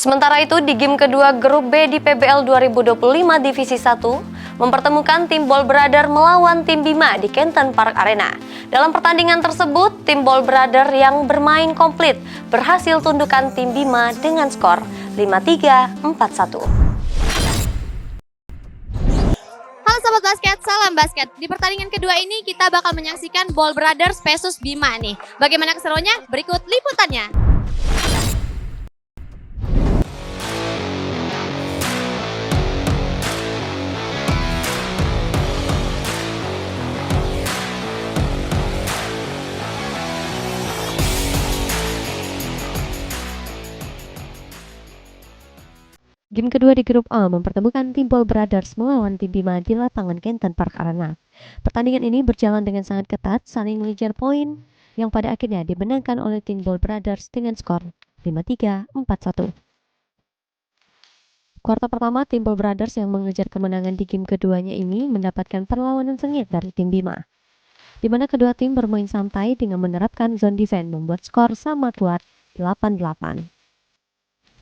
Sementara itu di game kedua grup B di PBL 2025 Divisi 1 mempertemukan tim Ball Brother melawan tim Bima di Kenten Park Arena. Dalam pertandingan tersebut, tim Ball Brother yang bermain komplit berhasil tundukkan tim Bima dengan skor 5-3, 4-1. Halo Sobat Basket, salam basket. Di pertandingan kedua ini kita bakal menyaksikan Ball Brothers versus Bima nih. Bagaimana keseruannya? Berikut liputannya. Game kedua di grup A mempertemukan tim Ball Brothers melawan tim Bima di lapangan Kenten Park Arena. Pertandingan ini berjalan dengan sangat ketat, saling mengejar poin yang pada akhirnya dimenangkan oleh tim Ball Brothers dengan skor 5-3, 4-1. Kuartal pertama, tim Ball Brothers yang mengejar kemenangan di game keduanya ini mendapatkan perlawanan sengit dari tim Bima, di mana kedua tim bermain santai dengan menerapkan zone defense membuat skor sama kuat 8-8.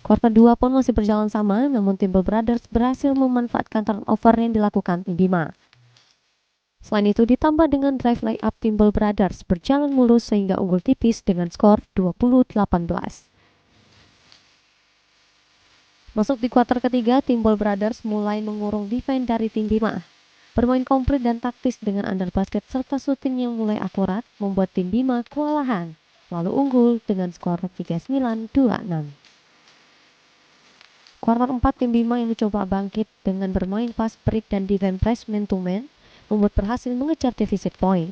Kuartal 2 pun masih berjalan sama, namun tim Ball Brothers berhasil memanfaatkan turnover yang dilakukan tim Bima. Selain itu ditambah dengan drive layup tim Ball Brothers berjalan mulus sehingga unggul tipis dengan skor 20-18. Masuk di kuartal ketiga, tim Ball Brothers mulai mengurung defense dari tim Bima. Bermain komplit dan taktis dengan andar basket serta shooting yang mulai akurat membuat tim Bima kewalahan, lalu unggul dengan skor 39-26. Kuartal 4, tim Bima yang mencoba bangkit dengan bermain fast break dan defense press man to man membuat berhasil mengejar defisit poin.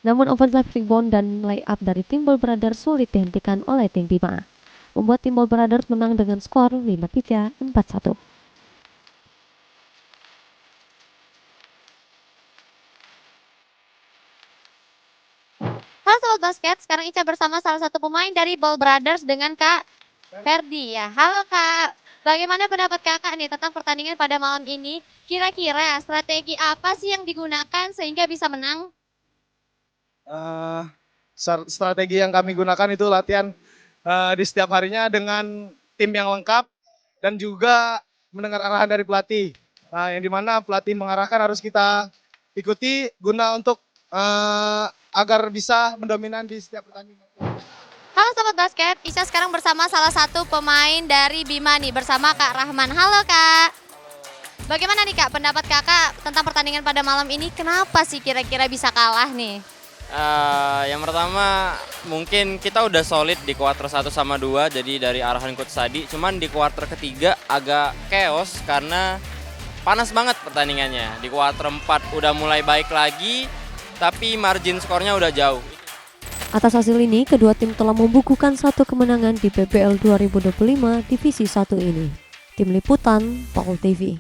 Namun offensive rebound dan layup dari tim Ball Brothers sulit dihentikan oleh tim Bima, membuat tim Ball Brothers menang dengan skor 5-3, 4-1. Halo Sobat Basket, sekarang Ica bersama salah satu pemain dari Ball Brothers dengan Kak Ferdi ya. Halo Kak. Bagaimana pendapat kakak nih tentang pertandingan pada malam ini? Kira-kira strategi apa sih yang digunakan sehingga bisa menang? Eh, Strategi yang kami gunakan itu latihan di setiap harinya dengan tim yang lengkap dan juga mendengar arahan dari pelatih. Nah, yang dimana pelatih mengarahkan harus kita ikuti guna untuk agar bisa mendominan di setiap pertandingan. Halo Sobat Basket, Ica sekarang bersama salah satu pemain dari Bima nih, bersama Kak Rahman. Halo Kak. Bagaimana nih Kak pendapat kakak tentang pertandingan pada malam ini? Kenapa sih kira-kira bisa kalah nih? Yang pertama mungkin kita udah solid di kuarter 1 sama 2, jadi dari arahan Coach Sadi. Cuman di kuarter ketiga agak chaos karena panas banget pertandingannya. Di kuarter 4 udah mulai baik lagi, tapi margin skornya udah jauh. Atas hasil ini, kedua tim telah membukukan satu kemenangan di PBL 2025 Divisi 1 ini. Tim Liputan, Paul TV.